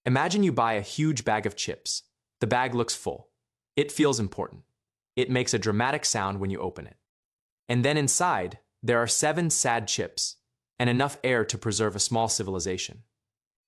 Imagine you buy a huge bag of chips. The bag looks full. It feels important. It makes a dramatic sound when you open it. And then inside, there are 7 sad chips and enough air to preserve a small civilization.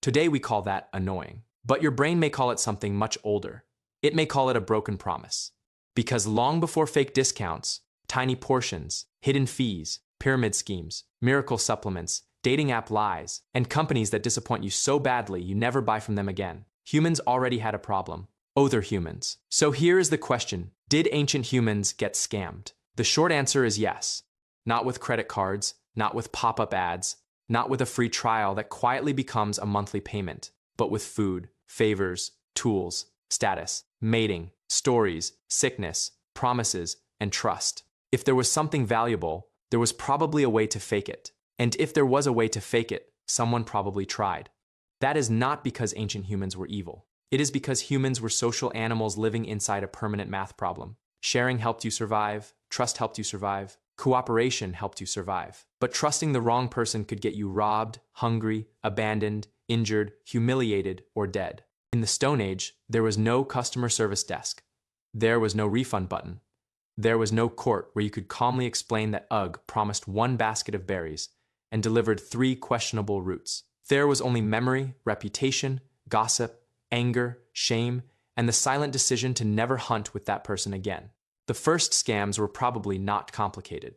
Today we call that annoying. But your brain may call it something much older. It may call it a broken promise. Because long before fake discounts, tiny portions, hidden fees, pyramid schemes, miracle supplements, dating app lies, and companies that disappoint you so badly you never buy from them again, humans already had a problem. Other humans. So here is the question: did ancient humans get scammed? The short answer is yes. Not with credit cards, not with pop-up ads, not with a free trial that quietly becomes a monthly payment, but with food, favors, tools, status, mating, stories, sickness, promises, and trust. If there was something valuable, there was probably a way to fake it. And if there was a way to fake it, someone probably tried. That is not because ancient humans were evil. It is because humans were social animals living inside a permanent math problem. Sharing helped you survive, trust helped you survive, cooperation helped you survive. But trusting the wrong person could get you robbed, hungry, abandoned, injured, humiliated, or dead. In the Stone Age, there was no customer service desk. There was no refund button. There was no court where you could calmly explain that UGG promised 1 basket of berries and delivered 3 questionable routes. There was only memory, reputation, gossip, anger, shame, and the silent decision to never hunt with that person again. The first scams were probably not complicated.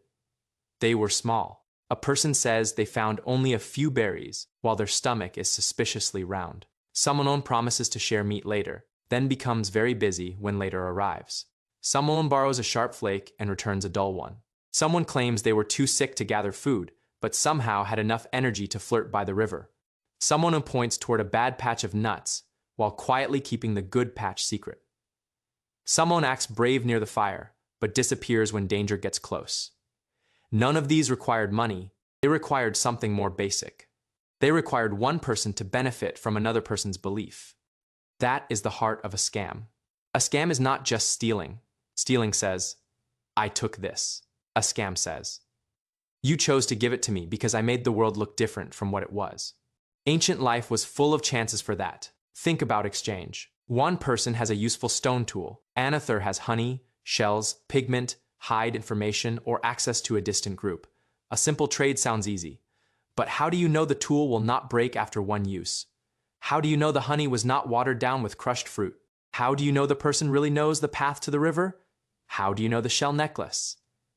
They were small. A person says they found only a few berries while their stomach is suspiciously round. Someone promises to share meat later, then becomes very busy when later arrives. Someone borrows a sharp flake and returns a dull one. Someone claims they were too sick to gather food, but somehow had enough energy to flirt by the river. Someone points toward a bad patch of nuts while quietly keeping the good patch secret. Someone acts brave near the fire, but disappears when danger gets close. None of these required money. They required something more basic. They required one person to benefit from another person's belief. That is the heart of a scam. A scam is not just stealing. Stealing says, "I took this." A scam says, "You chose to give it to me because I made the world look different from what it was." Ancient life was full of chances for that. Think about exchange. One person has a useful stone tool. Another has honey, shells, pigment, hide information, or access to a distant group. A simple trade sounds easy. But how do you know the tool will not break after one use? How do you know the honey was not watered down with crushed fruit? How do you know the person really knows the path to the river? How do you know the shell necklace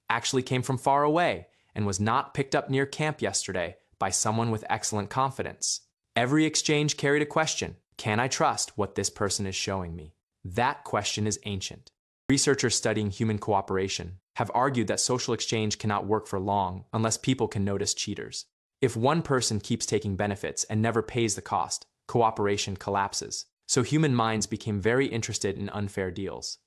actually came from far away and was not picked up near camp yesterday by someone with excellent confidence? Every exchange carried a question. Can I trust what this person is showing me? That question is ancient. Researchers studying human cooperation have argued that social exchange cannot work for long unless people can notice cheaters. If one person keeps taking benefits and never pays the cost, cooperation collapses. So human minds became very interested in unfair deals.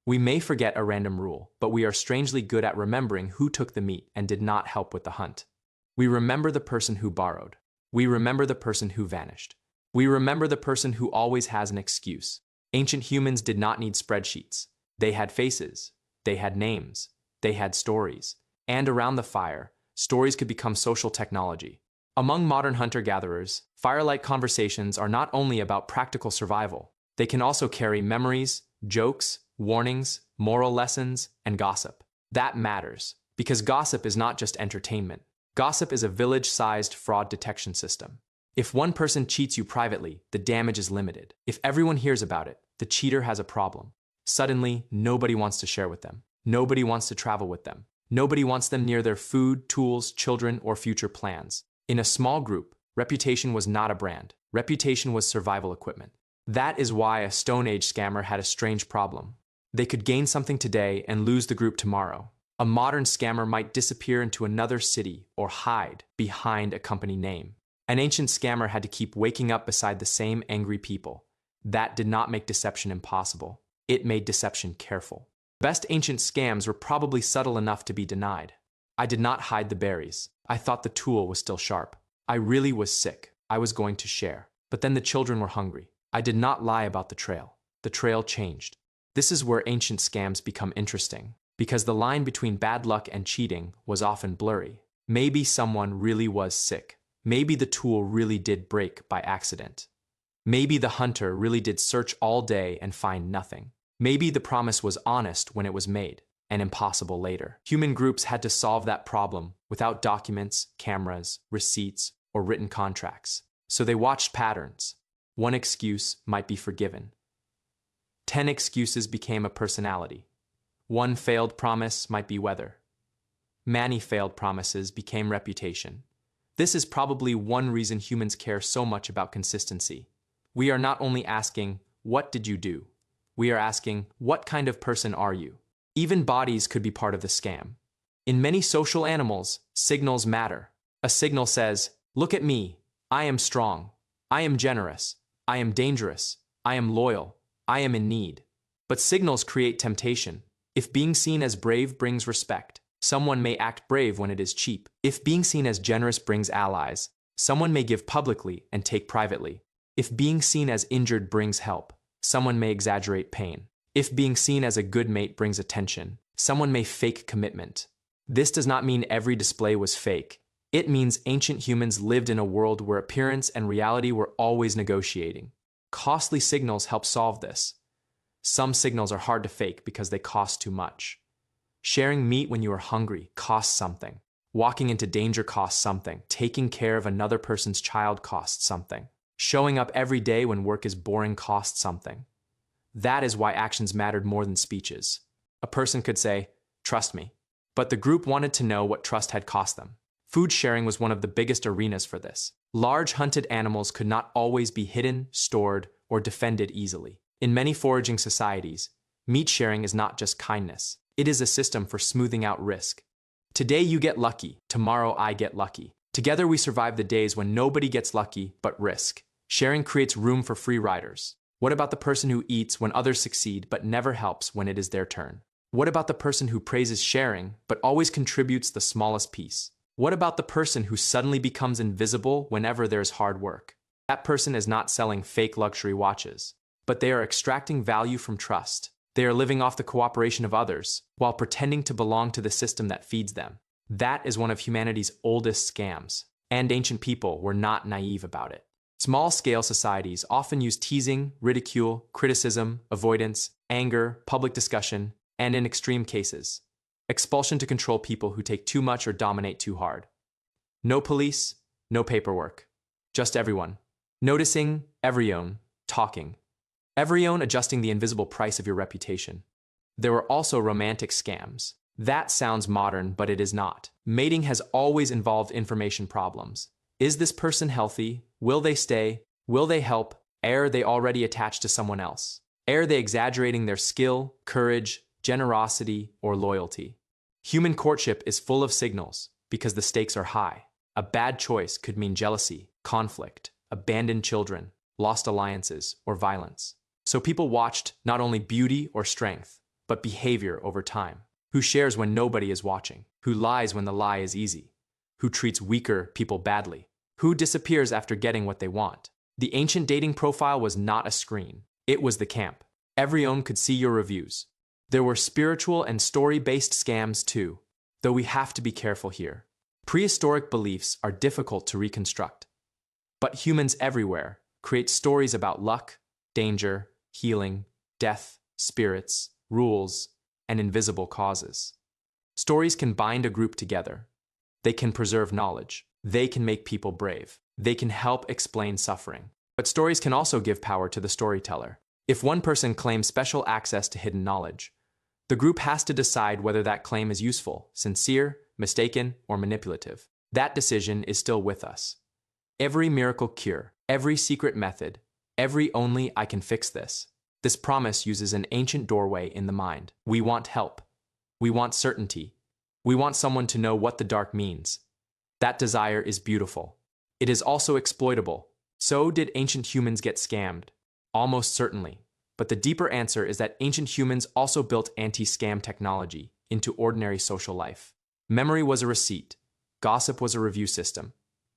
We may forget a random rule, but we are strangely good at remembering who took the meat and did not help with the hunt. We remember the person who borrowed. We remember the person who vanished. We remember the person who always has an excuse. Ancient humans did not need spreadsheets. They had faces. They had names. They had stories. And around the fire, stories could become social technology. Among modern hunter-gatherers, firelight conversations are not only about practical survival. They can also carry memories, jokes, warnings, moral lessons, and gossip. That matters, because gossip is not just entertainment. Gossip is a village-sized fraud detection system. If one person cheats you privately, the damage is limited. If everyone hears about it, the cheater has a problem. Suddenly, nobody wants to share with them. Nobody wants to travel with them. Nobody wants them near their food, tools, children, or future plans. In a small group, reputation was not a brand. Reputation was survival equipment. That is why a Stone Age scammer had a strange problem. They could gain something today and lose the group tomorrow. A modern scammer might disappear into another city or hide behind a company name. An ancient scammer had to keep waking up beside the same angry people. That did not make deception impossible. It made deception careful. Best ancient scams were probably subtle enough to be denied. I did not hide the berries. I thought the tool was still sharp. I really was sick. I was going to share. But then the children were hungry. I did not lie about the trail. The trail changed. This is where ancient scams become interesting, because the line between bad luck and cheating was often blurry. Maybe someone really was sick. Maybe the tool really did break by accident. Maybe the hunter really did search all day and find nothing. Maybe the promise was honest when it was made, and impossible later. Human groups had to solve that problem without documents, cameras, receipts, or written contracts. So they watched patterns. One excuse might be forgiven. 10 excuses became a personality. One failed promise might be weather. Many failed promises became reputation. This is probably one reason humans care so much about consistency. We are not only asking, what did you do? We are asking, what kind of person are you? Even bodies could be part of the scam. In many social animals, signals matter. A signal says, look at me, I am strong, I am generous, I am dangerous, I am loyal, I am in need. But signals create temptation. If being seen as brave brings respect, someone may act brave when it is cheap. If being seen as generous brings allies, someone may give publicly and take privately. If being seen as injured brings help, someone may exaggerate pain. If being seen as a good mate brings attention, someone may fake commitment. This does not mean every display was fake. It means ancient humans lived in a world where appearance and reality were always negotiating. Costly signals help solve this. Some signals are hard to fake because they cost too much. Sharing meat when you are hungry costs something. Walking into danger costs something. Taking care of another person's child costs something. Showing up every day when work is boring costs something. That is why actions mattered more than speeches. A person could say, trust me. But the group wanted to know what trust had cost them. Food sharing was one of the biggest arenas for this. Large hunted animals could not always be hidden, stored, or defended easily. In many foraging societies, meat sharing is not just kindness. It is a system for smoothing out risk. Today you get lucky, tomorrow I get lucky. Together we survive the days when nobody gets lucky but risk. Sharing creates room for free riders. What about the person who eats when others succeed but never helps when it is their turn? What about the person who praises sharing but always contributes the smallest piece? What about the person who suddenly becomes invisible whenever there's hard work? That person is not selling fake luxury watches, but they are extracting value from trust. They are living off the cooperation of others while pretending to belong to the system that feeds them. That is one of humanity's oldest scams, and ancient people were not naive about it. Small-scale societies often use teasing, ridicule, criticism, avoidance, anger, public discussion, and in extreme cases, expulsion to control people who take too much or dominate too hard. No police, no paperwork. Just everyone. Noticing, everyone, talking. Everyone adjusting the invisible price of your reputation. There were also romantic scams. That sounds modern, but it is not. Mating has always involved information problems. Is this person healthy? Will they stay? Will they help? Are they already attached to someone else? Are they exaggerating their skill, courage, generosity, or loyalty? Human courtship is full of signals because the stakes are high. A bad choice could mean jealousy, conflict, abandoned children, lost alliances, or violence. So people watched not only beauty or strength, but behavior over time. Who shares when nobody is watching? Who lies when the lie is easy? Who treats weaker people badly? Who disappears after getting what they want? The ancient dating profile was not a screen. It was the camp. Everyone could see your reviews. There were spiritual and story-based scams too, though we have to be careful here. Prehistoric beliefs are difficult to reconstruct. But humans everywhere create stories about luck, danger, healing, death, spirits, rules, and invisible causes. Stories can bind a group together. They can preserve knowledge. They can make people brave. They can help explain suffering. But stories can also give power to the storyteller. If one person claims special access to hidden knowledge, the group has to decide whether that claim is useful, sincere, mistaken, or manipulative. That decision is still with us. Every miracle cure, every secret method, every only I can fix this. This promise uses an ancient doorway in the mind. We want help. We want certainty. We want someone to know what the dark means. That desire is beautiful. It is also exploitable. So did ancient humans get scammed? Almost certainly. But the deeper answer is that ancient humans also built anti-scam technology into ordinary social life. Memory was a receipt. Gossip was a review system.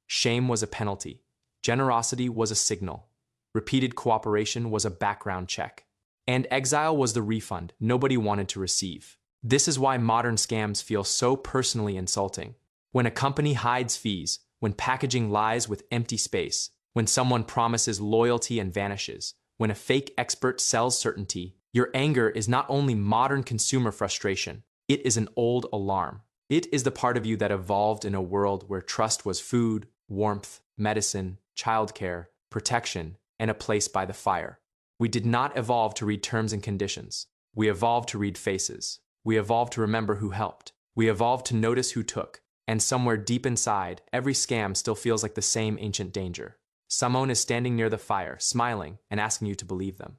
Shame was a penalty. Generosity was a signal. Repeated cooperation was a background check. And exile was the refund nobody wanted to receive. This is why modern scams feel so personally insulting. When a company hides fees, when packaging lies with empty space, When someone promises loyalty and vanishes, when a fake expert sells certainty, your anger is not only modern consumer frustration, it is an old alarm. It is the part of you that evolved in a world where trust was food, warmth, medicine, childcare, protection, and a place by the fire. We did not evolve to read terms and conditions. We evolved to read faces. We evolved to remember who helped. We evolved to notice who took. And somewhere deep inside, every scam still feels like the same ancient danger. Someone is standing near the fire, smiling, and asking you to believe them.